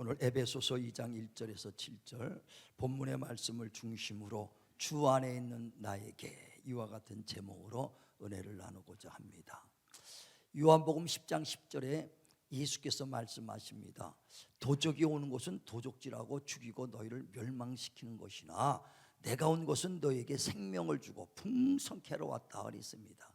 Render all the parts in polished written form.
오늘 에베소서 2장 1절에서 7절 본문의 말씀을 중심으로 주 안에 있는 나에게 이와 같은 제목으로 은혜를 나누고자 합니다. 요한복음 10장 10절에 예수께서 말씀하십니다. 도적이 오는 것은 도적질하고 죽이고 너희를 멸망시키는 것이나 내가 온 것은 너희에게 생명을 주고 풍성케 하러 왔다 그랬습니다.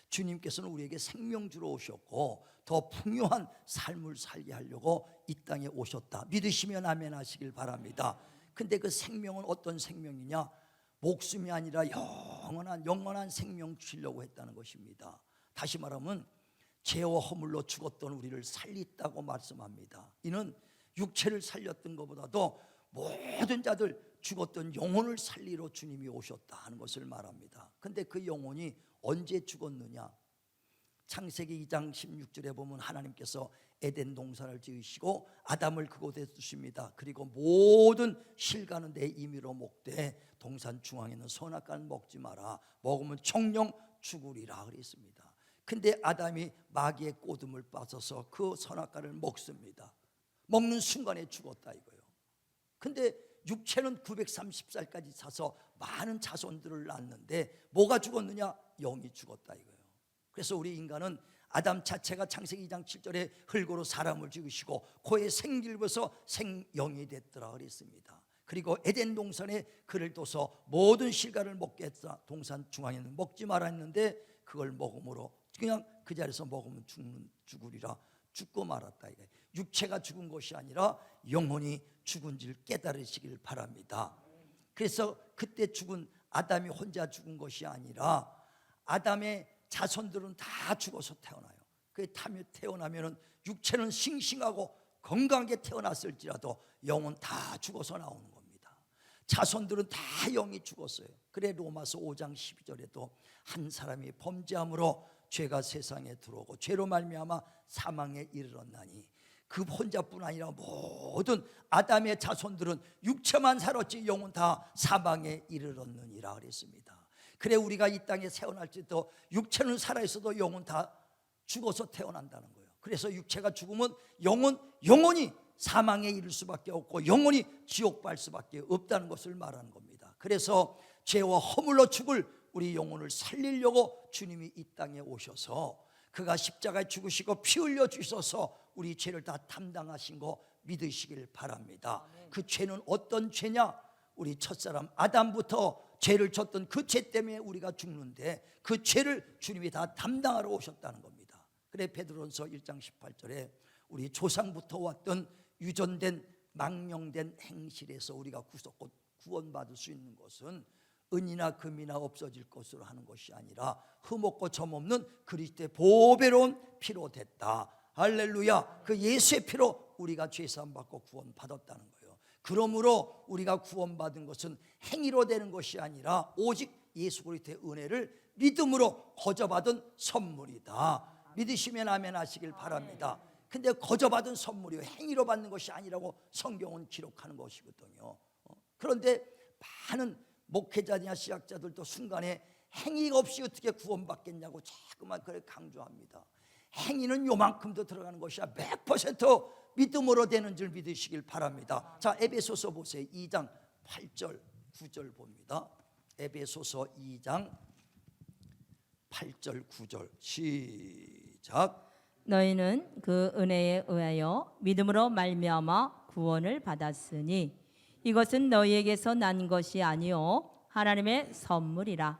주님께서는 우리에게 생명 주러 오셨고 더 풍요한 삶을 살게 하려고 이 땅에 오셨다. 믿으시면 아멘 하시길 바랍니다. 근데 그 생명은 어떤 생명이냐? 목숨이 아니라 영원한 생명 주시려고 했다는 것입니다. 다시 말하면 죄와 허물로 죽었던 우리를 살리다고 말씀합니다. 이는 육체를 살렸던 것보다도 모든 자들 죽었던 영혼을 살리러 주님이 오셨다 하는 것을 말합니다. 근데 그 영혼이 언제 죽었느냐? 창세기 2장 16절에 보면 하나님께서 에덴 동산을 지으시고 아담을 그곳에 두십니다. 그리고 모든 실과는 내 임의로 먹되 동산 중앙에 있는 선악과는 먹지 마라. 먹으면 청령 죽으리라 그랬습니다. 근데 아담이 마귀의 꼬둠을 빠져서 그 선악과를 먹습니다. 먹는 순간에 죽었다 이거예요. 근데 육체는 930살까지 사서 많은 자손들을 낳았는데 뭐가 죽었느냐? 영이 죽었다 이거예요. 그래서 우리 인간은 아담 자체가 창세기 2장 7절에 흙으로 사람을 지으시고 코에 생기를 벗어 생영이 됐더라 그랬습니다. 그리고 에덴 동산에 그를 둬서 모든 실과를 먹게 했다. 동산 중앙에는 먹지 말아 했는데 그걸 먹음으로 그냥 그 자리에서 먹으면 죽으리라. 죽고 말았다 이거예요. 육체가 죽은 것이 아니라 영혼이 죽은 줄 깨달으시길 바랍니다. 그래서 그때 죽은 아담이 혼자 죽은 것이 아니라 아담의 자손들은 다 죽어서 태어나요. 그 태어나면은 육체는 싱싱하고 건강하게 태어났을지라도 영은 다 죽어서 나오는 겁니다. 자손들은 다 영이 죽었어요. 그래 로마서 5장 12절에도 한 사람이 범죄함으로 죄가 세상에 들어오고 죄로 말미암아 사망에 이르렀나니 그 혼자뿐 아니라 모든 아담의 자손들은 육체만 살았지 영은 다 사망에 이르렀느니라 그랬습니다. 그래 우리가 이 땅에 태어날지도 육체는 살아있어도 영은 다 죽어서 태어난다는 거예요. 그래서 육체가 죽으면 영혼이 사망에 이를 수밖에 없고 영혼이 지옥 갈 수밖에 없다는 것을 말하는 겁니다. 그래서 죄와 허물로 죽을 우리 영혼을 살리려고 주님이 이 땅에 오셔서 그가 십자가에 죽으시고 피 흘려 주셔서 우리 죄를 다 담당하신 거 믿으시길 바랍니다. 그 죄는 어떤 죄냐? 우리 첫사람 아담부터 죄를 졌던 그 죄 때문에 우리가 죽는데 그 죄를 주님이 다 담당하러 오셨다는 겁니다. 그래 베드로전서 1장 18절에 우리 조상부터 왔던 유전된 망령된 행실에서 우리가 구원받을 수 있는 것은 은이나 금이나 없어질 것으로 하는 것이 아니라 흠없고 점없는 그리스도의 보배로운 피로 됐다. 할렐루야. 그 예수의 피로 우리가 죄사함 받고 구원받았다는 거예요. 그러므로 우리가 구원받은 것은 행위로 되는 것이 아니라 오직 예수 그리스도의 은혜를 믿음으로 거저받은 선물이다. 믿으시면 아멘 하시길 바랍니다. 근데 거저받은 선물이요 행위로 받는 것이 아니라고 성경은 기록하는 것이거든요. 그런데 많은 목회자나 신학자들도 순간에 행위가 없이 어떻게 구원받겠냐고 자꾸만 그걸 강조합니다. 행위는 요만큼도 들어가는 것이야 100% 믿음으로 되는 줄 믿으시길 바랍니다. 자, 에베소서 보세요. 2장 8절 9절 봅니다. 에베소서 2장 8절 9절 시작. 너희는 그 은혜에 의하여 믿음으로 말미암아 구원을 받았으니 이것은 너희에게서 난 것이 아니요 하나님의 선물이라.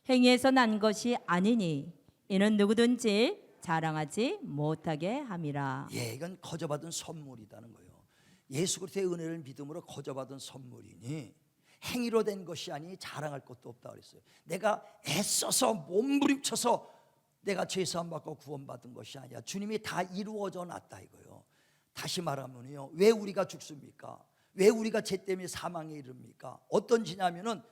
행위에서 난 것이 아니니 이는 누구든지 자랑하지 못하게 함이라. 이건 거저받은 선물이라는 거예요. 예수 그리스도의 은혜를 믿음으로 거저받은 선물이니 행위로 된 것이 아니 자랑할 것도 없다 그랬어요. 내가 애써서 몸부림쳐서 내가 죄사함 받고 구원받은 것이 아니야. 주님이 다 이루어져 놨다 이거예요. 다시 말하면요, 왜 우리가 죽습니까? 왜 우리가 죄 때문에 사망에 이릅니까? 어떤 죄냐면은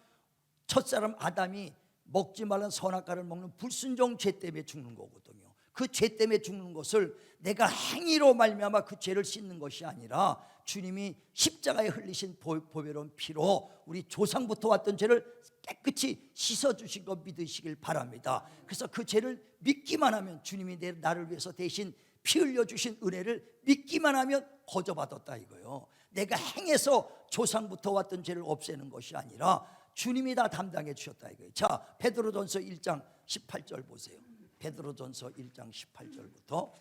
첫사람 아담이 먹지 말란 선악과를 먹는 불순종 죄 때문에 죽는 거거든요. 그 죄 때문에 죽는 것을 내가 행위로 말미암아 그 죄를 씻는 것이 아니라 주님이 십자가에 흘리신 보배로운 피로 우리 조상부터 왔던 죄를 깨끗이 씻어주신 것 믿으시길 바랍니다. 그래서 그 죄를 믿기만 하면 주님이 나를 위해서 대신 피 흘려 주신 은혜를 믿기만 하면 거저받았다 이거예요. 내가 행해서 조상부터 왔던 죄를 없애는 것이 아니라 주님이 다 담당해 주셨다 이거예요. 자, 베드로전서 1장 18절 보세요. 베드로전서 1장 18절부터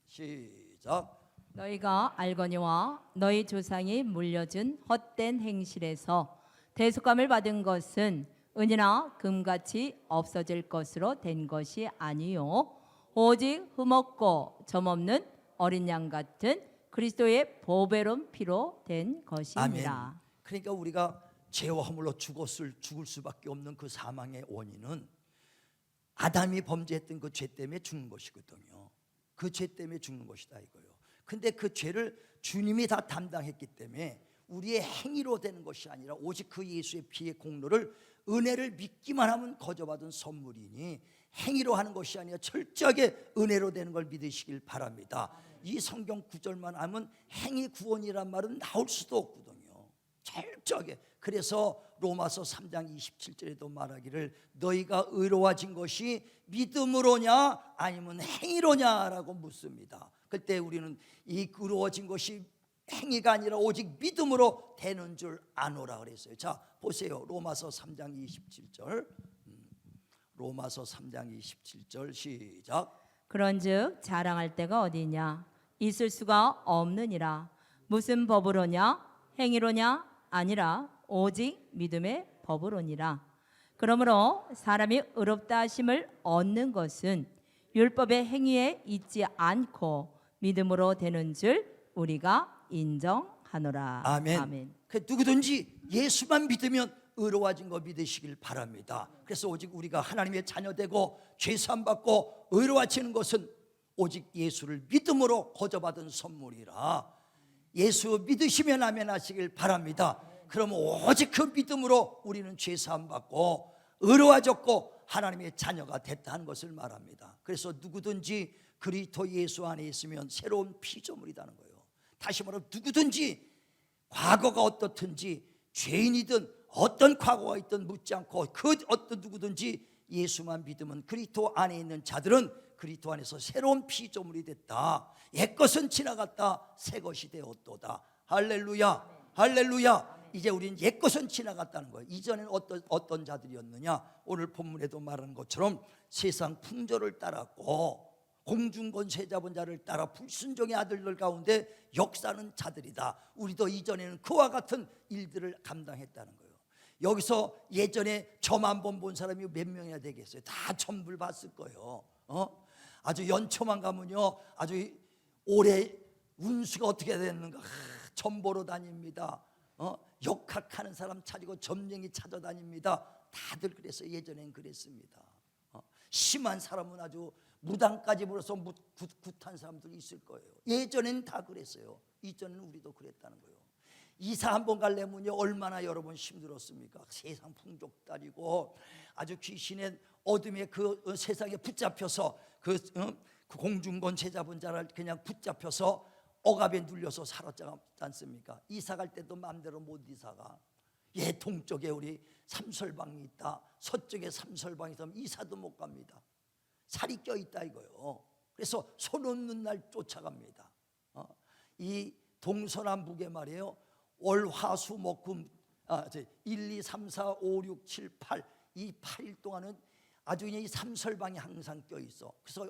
시작. 너희가 알거니와 너희 조상이 물려준 헛된 행실에서 대속감을 받은 것은 은이나 금같이 없어질 것으로 된 것이 아니요 오직 흠없고 점없는 어린 양 같은 그리스도의 보배로운 피로 된 것입니다. 아멘. 그러니까 우리가 죄와 허물로 죽을 수밖에 없는 그 사망의 원인은 아담이 범죄했던 그 죄 때문에 죽는 것이거든요. 그 죄 때문에 죽는 것이다 이거예요. 근데 그 죄를 주님이 다 담당했기 때문에 우리의 행위로 되는 것이 아니라 오직 그 예수의 피의 공로를 은혜를 믿기만 하면 거저받은 선물이니 행위로 하는 것이 아니라 철저하게 은혜로 되는 걸 믿으시길 바랍니다. 이 성경 구절만 하면 행위 구원이란 말은 나올 수도 없거든요. 철저하게. 그래서 로마서 3장 27절에도 말하기를 너희가 의로워진 것이 믿음으로냐 아니면 행위로냐라고 묻습니다. 그때 우리는 이 의로워진 것이 행위가 아니라 오직 믿음으로 되는 줄 아노라 그랬어요. 자, 보세요. 로마서 3장 27절. 로마서 3장 27절 시작. 그런즉 자랑할 데가 어디냐 있을 수가 없느니라. 무슨 법으로냐 행위로냐 아니라 오직 믿음의 법으로니라. 그러므로 사람이 의롭다 하심을 얻는 것은 율법의 행위에 있지 않고 믿음으로 되는 줄 우리가 인정하노라. 아멘. 아멘. 그 누구든지 예수만 믿으면 의로워진 거 믿으시길 바랍니다. 그래서 오직 우리가 하나님의 자녀되고 죄사함 받고 의로워지는 것은 오직 예수를 믿음으로 거저받은 선물이라 예수 믿으시면 아멘 하시길 바랍니다. 그럼 오직 그 믿음으로 우리는 죄사함 받고 의로워졌고 하나님의 자녀가 됐다는 것을 말합니다. 그래서 누구든지 그리스도 예수 안에 있으면 새로운 피조물이라는 거예요. 다시 말하면 누구든지 과거가 어떻든지 죄인이든 어떤 과거가 있든 묻지 않고 그 어떤 누구든지 예수만 믿으면 그리스도 안에 있는 자들은 그리스도 안에서 새로운 피조물이 됐다. 옛것은 지나갔다 새 것이 되었도다. 할렐루야. 할렐루야. 이제 우리는 옛것은 지나갔다는 거예요. 이전에는 어떤 자들이었느냐. 오늘 본문에도 말하는 것처럼 세상 풍조를 따랐고 공중권 세자본 자를 따라 불순종의 아들들 가운데 역사하는 자들이다. 우리도 이전에는 그와 같은 일들을 감당했다는 거예요. 여기서 예전에 저만 본 사람이 몇 명이나 되겠어요? 다 전부를 봤을 거예요. 아주 연초만 가면요, 아주 올해 운수가 어떻게 됐는가 점 보러 다닙니다. 역학하는 사람 찾고 점쟁이 찾아다닙니다. 다들 그랬어요. 예전엔 그랬습니다. 심한 사람은 아주 무당까지 불어서 굿한 사람들이 있을 거예요. 예전엔 다 그랬어요. 이전엔 우리도 그랬다는 거예요. 이사 한번 가려면요 얼마나 여러분 힘들었습니까? 세상 풍족 따리고 아주 귀신의 어둠에 그 세상에 붙잡혀서 그 공중권 제자본 자를 그냥 붙잡혀서 억압에 눌려서 사로잡지 않습니까? 이사 갈 때도 마음대로 못 이사가. 동쪽에 우리 삼설방이 있다. 서쪽에 삼설방이 있으면 이사도 못 갑니다. 살이 껴있다 이거요. 그래서 손 없는 날 쫓아갑니다. 이 동서남북에 말이에요. 월, 화, 수, 목, 금 1, 2, 3, 4, 5, 6, 7, 8 이 8일 동안은 아주 그냥 이 삼설방이 항상 껴있어. 그래서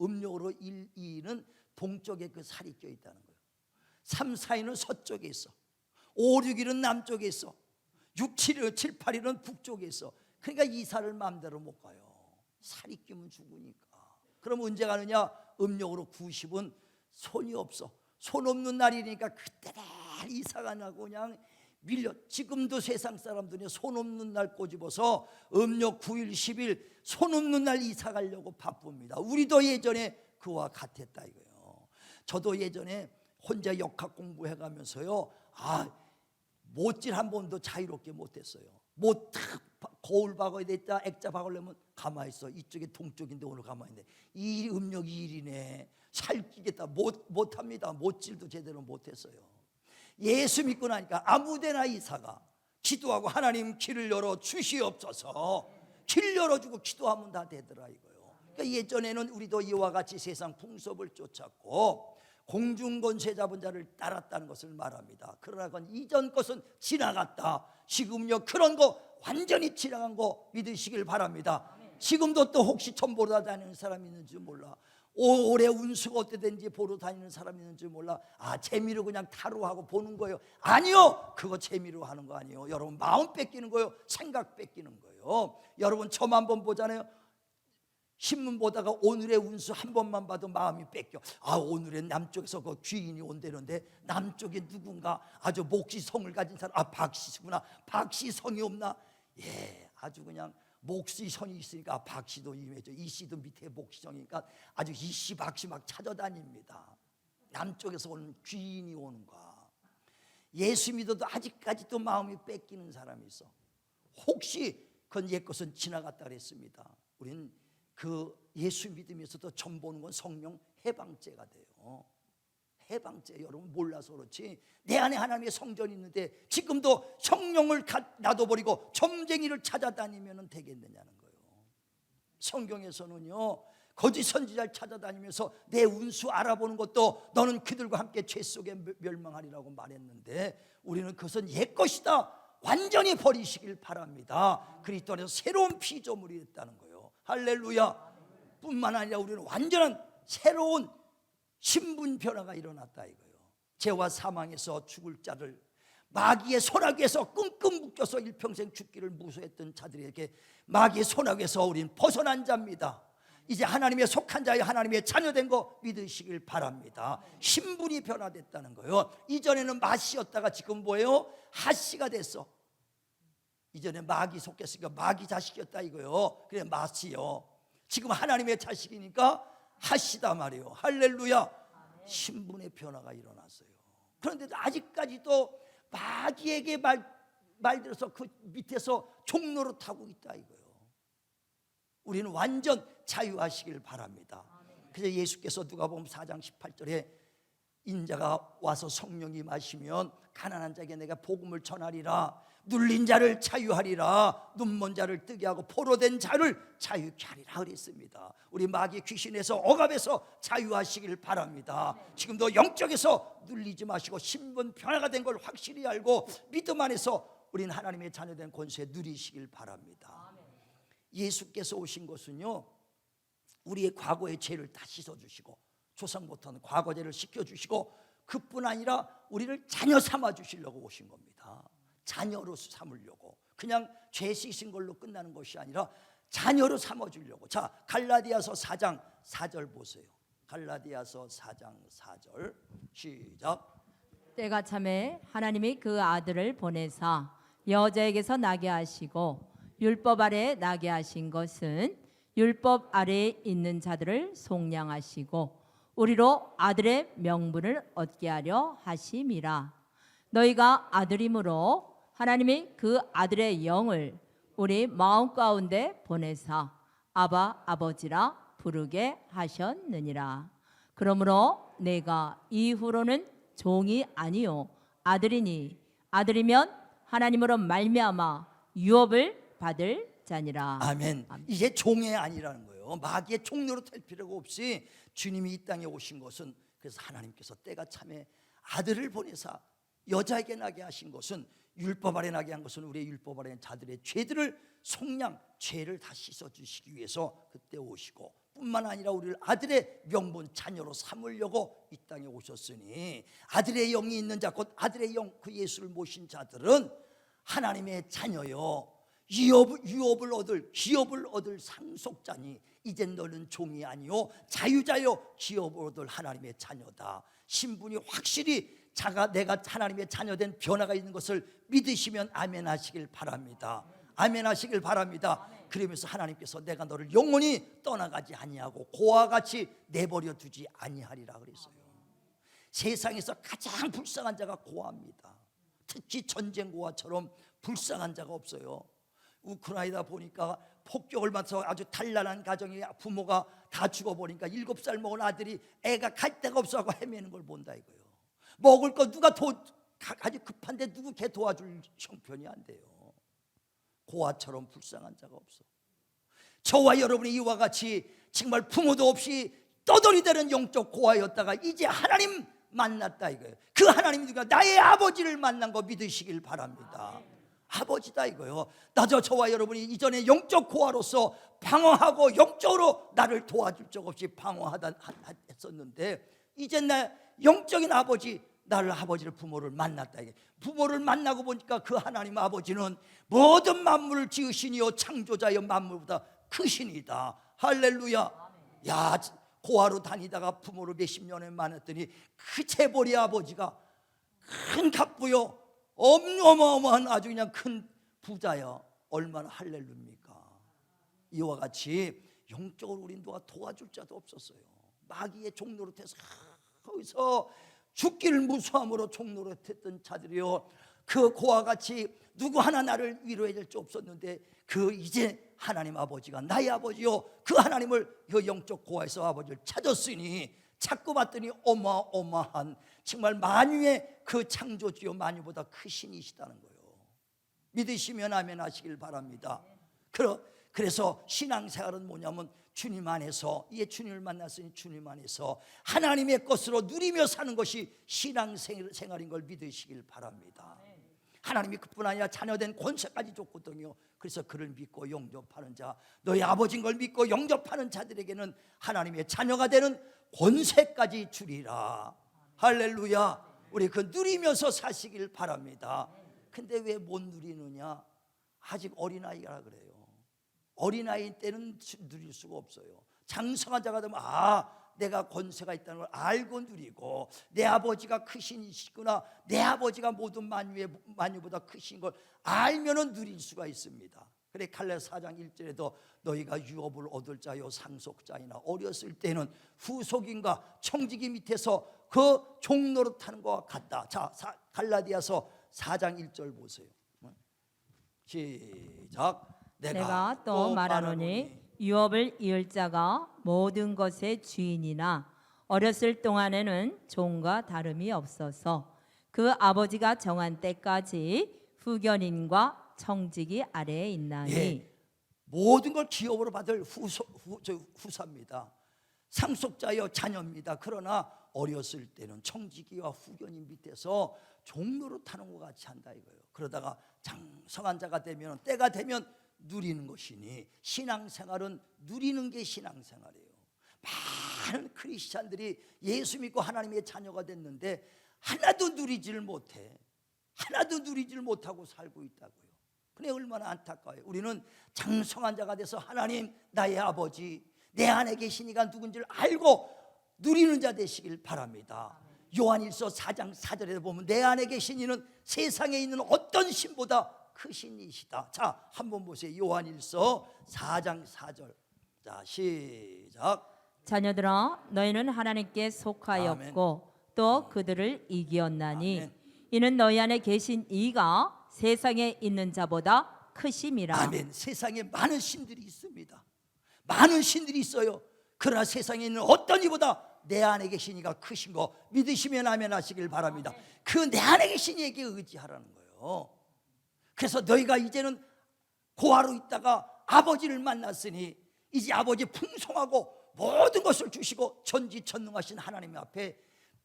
음력으로 1, 2는 동쪽에 그 살이 껴있다는 거예요. 3, 4일은 서쪽에 있어. 5, 6일은 남쪽에 있어. 6, 7일, 7, 8일은 북쪽에 있어. 그러니까 이사를 마음대로 못 가요. 살이 끼면 죽으니까. 그럼 언제 가느냐? 음력으로 90은 손이 없어. 손 없는 날이니까 그때를 이사가 나고 그냥 밀려. 지금도 세상 사람들이 손 없는 날 꼬집어서 음력 9일 10일 손 없는 날 이사 가려고 바쁩니다. 우리도 예전에 그와 같았다 이거예요. 저도 예전에 혼자 역학 공부해가면서요 못질 한 번도 자유롭게 못했어요. 거울 박아야 됐다. 액자 박으려면 가만히 있어. 이쪽에 동쪽인데 오늘 가만히 있네. 이 음력 2일이네. 살기겠다. 못합니다. 못질도 제대로 못했어요. 예수 믿고 나니까 아무데나 이사가 기도하고 하나님 길을 열어 주시옵소서. 길 열어주고 기도하면 다 되더라 이거요. 그러니까 예전에는 우리도 이와 같이 세상 풍습을 쫓았고 공중권세 잡은 자를 따랐다는 것을 말합니다. 그러나 그건 이전 것은 지나갔다. 지금요 그런 거 완전히 지나간 거 믿으시길 바랍니다. 지금도 또 혹시 점 보러 다니는 사람이 있는지 몰라. 올해 운수가 어땠는지 보러 다니는 사람이 있는지 몰라. 재미로 그냥 타로하고 보는 거예요. 아니요, 그거 재미로 하는 거 아니에요. 여러분 마음 뺏기는 거예요. 생각 뺏기는 거예요. 여러분 점 한번 보잖아요. 신문 보다가 오늘의 운수 한 번만 봐도 마음이 뺏겨. 오늘은 남쪽에서 그 귀인이 온다는데 남쪽에 누군가 아주 몫이성을 가진 사람, 박씨구나. 박씨성이 없나? 아주 그냥 몫이성이 있으니까 박씨도 임해져. 이씨도 밑에 몫이성이니까 아주 이씨 박씨 막 찾아다닙니다. 남쪽에서 오는 귀인이 오는가. 예수 믿어도 아직까지도 마음이 뺏기는 사람이 있어. 혹시 그건 옛것은 지나갔다 그랬습니다. 우리는 그 예수 믿으면서도 점 보는 건 성령 해방죄가 돼요. 해방죄. 여러분 몰라서 그렇지 내 안에 하나님의 성전이 있는데 지금도 성령을 놔둬버리고 점쟁이를 찾아다니면 되겠느냐는 거예요. 성경에서는요 거짓 선지자를 찾아다니면서 내 운수 알아보는 것도 너는 그들과 함께 죄 속에 멸망하리라고 말했는데 우리는 그것은 옛것이다. 완전히 버리시길 바랍니다. 그리스도 안에서 새로운 피조물이 됐다는 거예요. 할렐루야. 뿐만 아니라 우리는 완전한 새로운 신분 변화가 일어났다 이거예요. 죄와 사망에서 죽을 자를 마귀의 소나기에서 끙끙 묶여서 일평생 죽기를 무서워했던 자들에게 마귀의 소나기에서 우리는 벗어난 자입니다. 이제 하나님의 속한 자여 하나님의 자녀된 거 믿으시길 바랍니다. 신분이 변화됐다는 거예요. 이전에는 마씨였다가 지금 뭐예요? 하씨가 됐어. 이전에 마귀 속했으니까 마귀 자식이었다 이거요. 그래 마씨요. 지금 하나님의 자식이니까 하시다 말이에요. 할렐루야. 신분의 변화가 일어났어요. 그런데 아직까지도 마귀에게 말들어서 그 밑에서 종로로 타고 있다 이거요. 우리는 완전 자유하시길 바랍니다. 그래서 예수께서 누가복음 4장 18절에 인자가 와서 성령이 마시면 가난한 자에게 내가 복음을 전하리라. 눌린 자를 자유하리라. 눈먼 자를 뜨게 하고 포로된 자를 자유케 하리라 그랬습니다. 우리 마귀 귀신에서 억압에서 자유하시길 바랍니다. 지금도 영적에서 눌리지 마시고 신분 변화가 된 걸 확실히 알고 믿음 안에서 우리는 하나님의 자녀된 권세 누리시길 바랍니다. 예수께서 오신 것은요 우리의 과거의 죄를 다 씻어주시고 조상부터는 과거죄를 씻겨주시고 그뿐 아니라 우리를 자녀 삼아주시려고 오신 겁니다. 자녀로 삼으려고. 그냥 죄 씻은 걸로 끝나는 것이 아니라 자녀로 삼아주려고. 자, 갈라디아서 4장 4절 보세요. 갈라디아서 4장 4절 시작. 때가 참에 하나님이 그 아들을 보내사 여자에게서 나게 하시고 율법 아래에 나게 하신 것은 율법 아래에 있는 자들을 속량하시고 우리로 아들의 명분을 얻게 하려 하심이라. 너희가 아들이므로 하나님이 그 아들의 영을 우리 마음 가운데 보내사 아바 아버지라 부르게 하셨느니라. 그러므로 내가 이후로는 종이 아니요 아들이니 아들이면 하나님으로 말미암아 유업을 받을 자니라. 아멘. 이제 종이 아니라는 거예요. 마귀의 종로로 될 필요가 없이 주님이 이 땅에 오신 것은 그래서 하나님께서 때가 참에 아들을 보내사 여자에게 나게 하신 것은 율법 아래 나게 한 것은 우리의 율법 아래 자들의 죄들을 속량 죄를 다 씻어주시기 위해서 그때 오시고 뿐만 아니라 우리를 아들의 명분 자녀로 삼으려고 이 땅에 오셨으니 아들의 영이 있는 자 곧 아들의 영 그 예수를 모신 자들은 하나님의 자녀요 유업을 얻을 기업을 얻을 상속자니 이젠 너는 종이 아니요 자유자요 기업을 얻을 하나님의 자녀다. 신분이 확실히 내가 하나님의 자녀된 변화가 있는 것을 믿으시면 아멘 하시길 바랍니다. 아멘 하시길 바랍니다. 그러면서 하나님께서 내가 너를 영원히 떠나가지 아니하고 고와 같이 내버려 두지 아니하리라 그랬어요. 세상에서 가장 불쌍한 자가 고아입니다. 특히 전쟁 고아처럼 불쌍한 자가 없어요. 우크라이나 보니까 폭격을 받아서 아주 단란한 가정이 부모가 다 죽어버리니까 7살 먹은 아들이 애가 갈 데가 없어서 헤매는 걸 본다 이거예요. 먹을 거 누가 아주 급한데 누구 걔 도와줄 형편이 안 돼요. 고아처럼 불쌍한 자가 없어. 저와 여러분이 이와 같이 정말 부모도 없이 떠돌이 되는 영적 고아였다가 이제 하나님 만났다 이거예요. 그 하나님이 누가? 나의 아버지를 만난 거 믿으시길 바랍니다. 아버지다 이거요. 나도 저와 여러분이 이전에 영적 고아로서 방어하고 영적으로 나를 도와줄 적 없이 방어했었는데 이제 내 영적인 아버지, 나를 아버지를 부모를 만났다 이게. 부모를 만나고 보니까 그 하나님 아버지는 모든 만물을 지으시니요 창조자여 만물보다 크시니다. 할렐루야. 야, 고아로 다니다가 부모를 몇십 년을 만났더니 그 재벌이 아버지가 큰 갑부요, 어마어마한 아주 그냥 큰 부자야. 얼마나 할렐루입니까? 이와 같이 영적으로 우리 누가 도와줄 자도 없었어요. 마귀의 종노릇해서 거기서 죽기를 무수함으로 종노릇했던 자들이요, 그 고아 같이 누구 하나 나를 위로해 줄 수 없었는데 그 이제 하나님 아버지가 나의 아버지요, 그 하나님을 그 영적 고아에서 아버지를 찾았으니 찾고 봤더니 어마어마한 정말 만유의 그 창조주요 만유보다 크신 이시다는 거예요. 믿으시면 아멘 하시길 바랍니다. 그래서 신앙생활은 뭐냐면 주님 안에서, 이게 주님을 만났으니 주님 안에서 하나님의 것으로 누리며 사는 것이 신앙생활인 걸 믿으시길 바랍니다. 하나님이 그뿐 아니라 자녀된 권세까지 줬거든요. 그래서 그를 믿고 영접하는 자, 너희 아버지인 걸 믿고 영접하는 자들에게는 하나님의 자녀가 되는 권세까지 주리라. 할렐루야. 우리 그 누리면서 사시길 바랍니다. 근데 왜 못 누리느냐? 아직 어린아이라 그래요. 어린아이 때는 누릴 수가 없어요. 장성한 자가 되면 내가 권세가 있다는 걸 알고 누리고, 내 아버지가 크신 이시구나, 내 아버지가 모든 만유보다 크신 걸 알면은 누릴 수가 있습니다. 그래 갈라디아 4장 1절에도 너희가 유업을 얻을 자요 상속자이나 어렸을 때는 후속인과 청지기 밑에서 그 종노릇하는 것과 같다. 자, 갈라디아서 4장 1절 보세요. 시작. 내가 또 말하노니 유업을 이을 자가 모든 것의 주인이나 어렸을 동안에는 종과 다름이 없어서 그 아버지가 정한 때까지 후견인과 청지기 아래에 있나니. 예, 모든 걸 기업으로 받을 후사입니다. 상속자여 자녀입니다. 그러나 어렸을 때는 청지기와 후견인 밑에서 종로로 타는 것 같이 한다 이거예요. 그러다가 장성한 자가 되면, 때가 되면 누리는 것이니, 신앙생활은 누리는 게 신앙생활이에요. 많은 크리스찬들이 예수 믿고 하나님의 자녀가 됐는데 하나도 누리지를 못해. 하나도 누리지를 못하고 살고 있다고요. 그래 얼마나 안타까워요. 우리는 장성한 자가 돼서 하나님 나의 아버지, 내 안에 계시니가 누군지를 알고 누리는 자 되시길 바랍니다. 요한일서 4장 4절에 보면 내 안에 계신 이는 세상에 있는 어떤 신보다 크신 이시다. 자, 한번 보세요. 요한일서 4장 4절. 자, 시작. 자녀들아 너희는 하나님께 속하였고 또 그들을 이기었나니. 아멘. 이는 너희 안에 계신 이가 세상에 있는 자보다 크심이라. 아멘. 세상에 많은 신들이 있습니다. 많은 신들이 있어요. 그러나 세상에 있는 어떤 이보다 내 안에 계신 이가 크신 거 믿으시면 아멘 하시길 바랍니다. 그 내 안에 계신 이에게 의지하라는 거예요. 그래서 너희가 이제는 고아로 있다가 아버지를 만났으니 이제 아버지 풍성하고 모든 것을 주시고 전지전능하신 하나님 앞에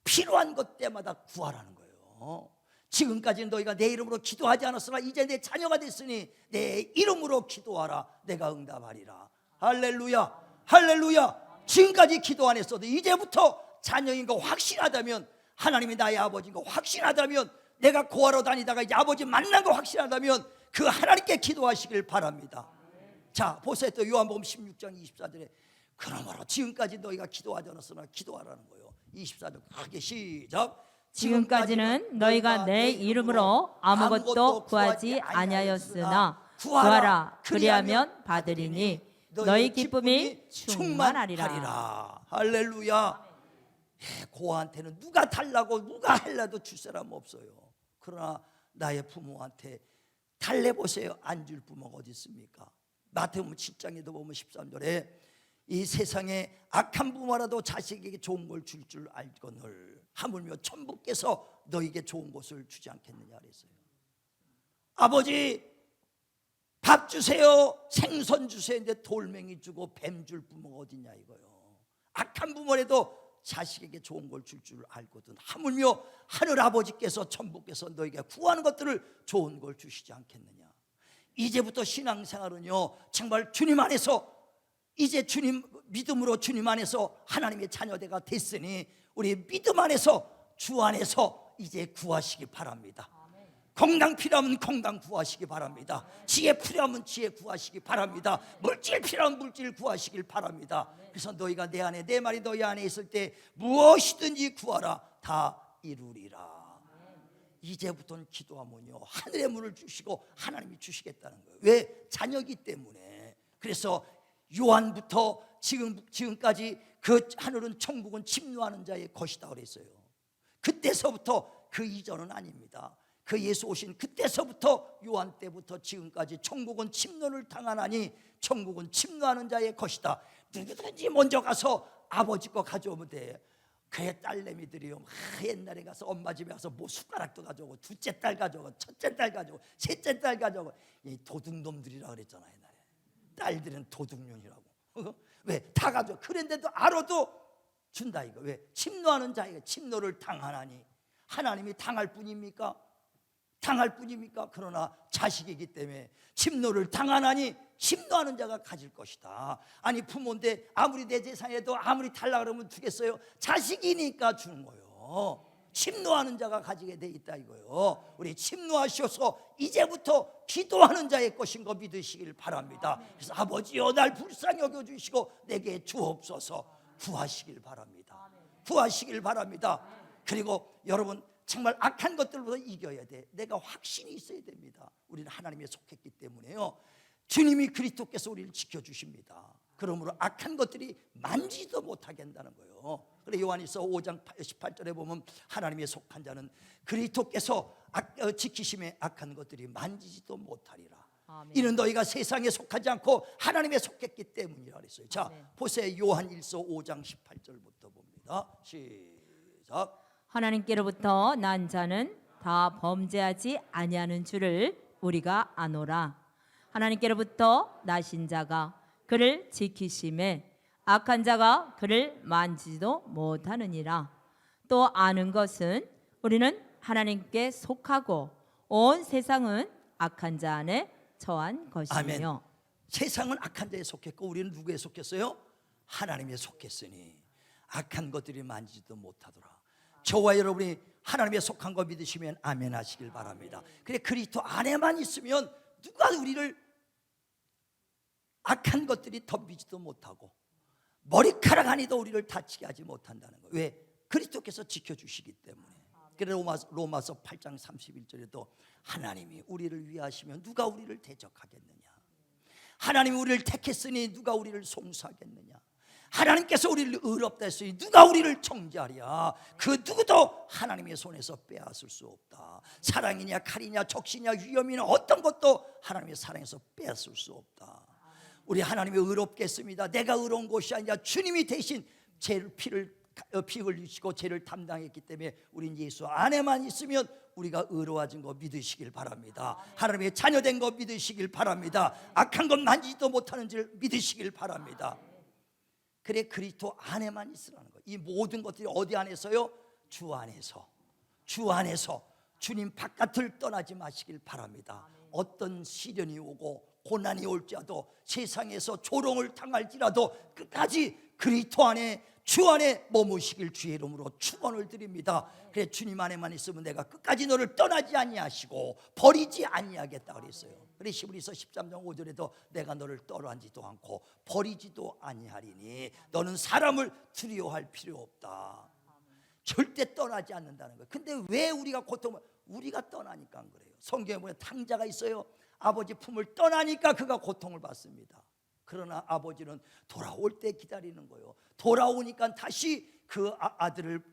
필요한 것 때마다 구하라는 거예요. 지금까지는 너희가 내 이름으로 기도하지 않았으나 이제 내 자녀가 됐으니 내 이름으로 기도하라. 내가 응답하리라. 할렐루야. 할렐루야. 지금까지 기도 안 했어도 이제부터 자녀인 거 확신하다면, 하나님이 나의 아버지인 거 확신하다면, 내가 고아로 다니다가 이제 아버지 만난 거 확신하다면 그 하나님께 기도하시길 바랍니다. 자, 보세요. 또 요한복음 16장 24절에 그러므로 지금까지 너희가 기도하지 않았으나 기도하라는 거예요. 24절 크게 시작. 지금까지는 너희가 내 이름으로 아무것도 구하지 아니하였으나 구하라 그리하면 받으리니 너희 기쁨이 충만하리라. 할렐루야. 고아한테는 누가 달라고 누가 할라도 줄 사람 없어요. 그러나 나의 부모한테 달래보세요. 안 줄 부모가 어디 있습니까? 마태복음 7장에도 보면 13절에 이 세상에 악한 부모라도 자식에게 좋은 걸 줄 줄 알거늘 하물며 천부께서 너에게 좋은 것을 주지 않겠느냐 그랬어요. 아버지 밥 주세요, 생선 주세요. 근데 돌멩이 주고 뱀 줄 부모가 어딨냐 이거요. 악한 부모라도 자식에게 좋은 걸 줄 줄 알거든. 하물며 하늘 아버지께서 천부께서 너에게 구하는 것들을 좋은 걸 주시지 않겠느냐. 이제부터 신앙생활은요, 정말 주님 안에서, 이제 주님 믿음으로 주님 안에서 하나님의 자녀가 됐으니 우리 믿음 안에서 주 안에서 이제 구하시기 바랍니다. 건강 필요하면 건강 구하시기 바랍니다. 지혜 필요하면 지혜 구하시기 바랍니다. 물질 필요하면 물질 구하시길 바랍니다. 그래서 너희가 내 안에, 내 말이 너희 안에 있을 때 무엇이든지 구하라 다 이루리라. 이제부터는 기도하면요, 하늘의 문을 주시고 하나님이 주시겠다는 거예요. 왜? 자녀이기 때문에. 그래서 요한부터 지금까지 그 하늘은 천국은 침노하는 자의 것이다 그랬어요. 그때서부터, 그 이전은 아닙니다. 그 예수 오신 그때서부터, 요한 때부터 지금까지 천국은 침노를 당하나니 천국은 침노하는 자의 것이다. 누구든지 먼저 가서 아버지 거 가져오면 돼. 그의 딸내미들이요, 옛날에 가서 엄마 집에 가서 뭐 숟가락도 가져오고, 둘째 딸 가져오고, 첫째 딸 가져오고, 셋째 딸 가져오고. 이 도둑놈들이라 그랬잖아 옛날에. 딸들은 도둑년이라고. 왜? 다 가져. 그런데도 알아도 준다 이거. 왜? 침노하는 자에게 침노를 당하나니. 하나님이 당할 뿐입니까? 당할 뿐입니까? 그러나 자식이기 때문에 침노를 당하나니 침노하는 자가 가질 것이다. 아니 부모인데 아무리 내 재산에도 아무리 달라 그러면 주겠어요? 자식이니까 주는 거예요. 침노하는 자가 가지게 돼 있다 이거요. 우리 침노하셔서 이제부터 기도하는 자의 것인 거 믿으시길 바랍니다. 그래서 아버지여 날 불쌍히 여겨주시고 내게 주옵소서. 구하시길 바랍니다. 구하시길 바랍니다. 그리고 여러분, 정말 악한 것들보다 이겨야 돼. 내가 확신이 있어야 됩니다. 우리는 하나님에 속했기 때문에요, 주님이 그리스도께서 우리를 지켜주십니다. 그러므로 악한 것들이 만지도 못하게 한다는 거예요. 그래 요한일서 5장 18절에 보면 하나님에 속한 자는 그리스도께서 지키심에 악한 것들이 만지지도 못하리라. 아멘. 이는 너희가 세상에 속하지 않고 하나님에 속했기 때문이라 그랬어요. 자, 아멘. 보세요. 요한일서 5장 18절부터 봅니다. 시작. 하나님께로부터 난 자는 다 범죄하지 아니하는 줄을 우리가 아노라. 하나님께로부터 나신 자가 그를 지키심에 악한 자가 그를 만지지도 못하느니라. 또 아는 것은 우리는 하나님께 속하고 온 세상은 악한 자 안에 처한 것이며. 아멘. 세상은 악한 자에 속했고 우리는 누구에 속했어요? 하나님에 속했으니 악한 것들이 만지지도 못하더라. 저와 여러분이 하나님에 속한 거 믿으시면 아멘 하시길 바랍니다. 그래 그리스도 안에만 있으면 누가 우리를 악한 것들이 덤비지도 못하고 머리카락 하니도 우리를 다치게 하지 못한다는 거예요. 왜? 그리스도께서 지켜주시기 때문에. 그래 로마서 8장 31절에도 하나님이 우리를 위하시면 누가 우리를 대적하겠느냐. 하나님이 우리를 택했으니 누가 우리를 송사하겠느냐. 하나님께서 우리를 의롭다 했으니 누가 우리를 정죄하랴. 그 누구도 하나님의 손에서 빼앗을 수 없다. 사랑이냐 칼이냐 적시냐 위험이냐 어떤 것도 하나님의 사랑에서 빼앗을 수 없다. 우리 하나님이 의롭게 했습니다. 내가 의로운 것이 아니라 주님이 대신 피 흘리시고 죄를 담당했기 때문에 우린 예수 안에만 있으면 우리가 의로워진 거 믿으시길 바랍니다. 하나님의 자녀된 거 믿으시길 바랍니다. 악한 것 만지지도 못하는 줄 믿으시길 바랍니다. 그래 그리스도 안에만 있으라는 거예요. 이 모든 것들이 어디 안에서요? 주 안에서. 주 안에서. 주님 바깥을 떠나지 마시길 바랍니다. 어떤 시련이 오고 고난이 올지라도 세상에서 조롱을 당할지라도 끝까지 그리스도 안에 주 안에 머무시길 주의 이름으로 축원을 드립니다. 그래 주님 안에만 있으면 내가 끝까지 너를 떠나지 아니하시고 버리지 아니하겠다 그랬어요. 그래 히브리서 13장 5절에도 내가 너를 떠나지도 않고 버리지도 아니하리니 너는 사람을 두려워할 필요 없다. 절대 떠나지 않는다는 거예요. 근데 왜 우리가 고통을 우리가 떠나니까 그래요. 성경에 보면 탕자가 있어요. 아버지 품을 떠나니까 그가 고통을 받습니다. 그러나 아버지는 돌아올 때 기다리는 거예요. 돌아오니까 다시 그 아들을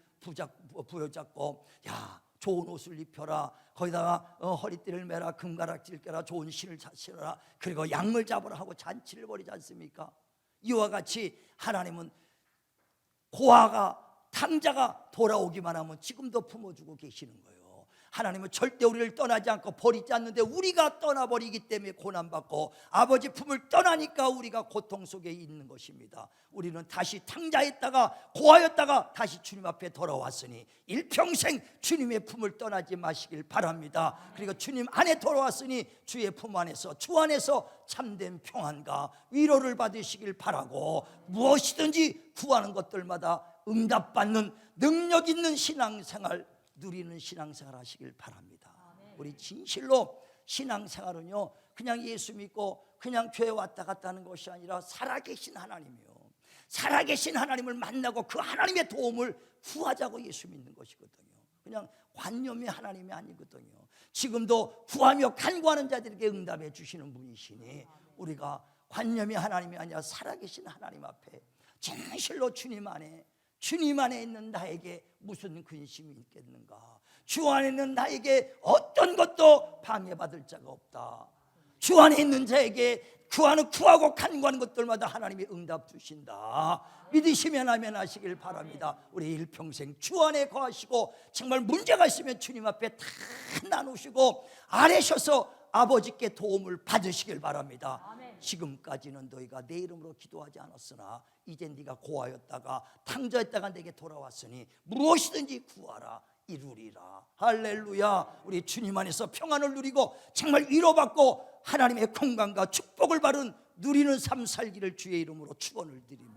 부여잡고 야 좋은 옷을 입혀라. 거기다가 허리띠를 매라. 금가락지를 껴라. 좋은 신을 신어라. 그리고 양을 잡으라 하고 잔치를 벌이지 않습니까? 이와 같이 하나님은 고아가 탕자가 돌아오기만 하면 지금도 품어주고 계시는 거예요. 하나님은 절대 우리를 떠나지 않고 버리지 않는데 우리가 떠나버리기 때문에 고난받고 아버지 품을 떠나니까 우리가 고통 속에 있는 것입니다. 우리는 다시 탕자했다가 고아였다가 다시 주님 앞에 돌아왔으니 일평생 주님의 품을 떠나지 마시길 바랍니다. 그리고 주님 안에 돌아왔으니 주의 품 안에서 주 안에서 참된 평안과 위로를 받으시길 바라고 무엇이든지 구하는 것들마다 응답받는 능력 있는 신앙생활 누리는 신앙생활 하시길 바랍니다. 우리 진실로 신앙생활은요 그냥 예수 믿고 그냥 교회 왔다 갔다 하는 것이 아니라 살아계신 하나님이요, 살아계신 하나님을 만나고 그 하나님의 도움을 구하자고 예수 믿는 것이거든요. 그냥 관념의 하나님이 아니거든요. 지금도 구하며 간구하는 자들에게 응답해 주시는 분이시니 우리가 관념의 하나님이 아니라 살아계신 하나님 앞에 진실로 주님 안에 있는 나에게 무슨 근심이 있겠는가? 주 안에 있는 나에게 어떤 것도 방해받을 자가 없다. 주 안에 있는 자에게 구하고 간구하는 것들마다 하나님이 응답 주신다. 믿으시면 아멘 하시길 바랍니다. 우리 일평생 주 안에 거하시고 정말 문제가 있으면 주님 앞에 다 나누시고 아뢰셔서 아버지께 도움을 받으시길 바랍니다. 지금까지는 너희가 내 이름으로 기도하지 않았으나 이제 네가 고하였다가 탕자했다가 내게 돌아왔으니 무엇이든지 구하라 이루리라. 할렐루야. 우리 주님 안에서 평안을 누리고 정말 위로받고 하나님의 건강과 축복을 받은 누리는 삶 살기를 주의 이름으로 축원을 드립니다.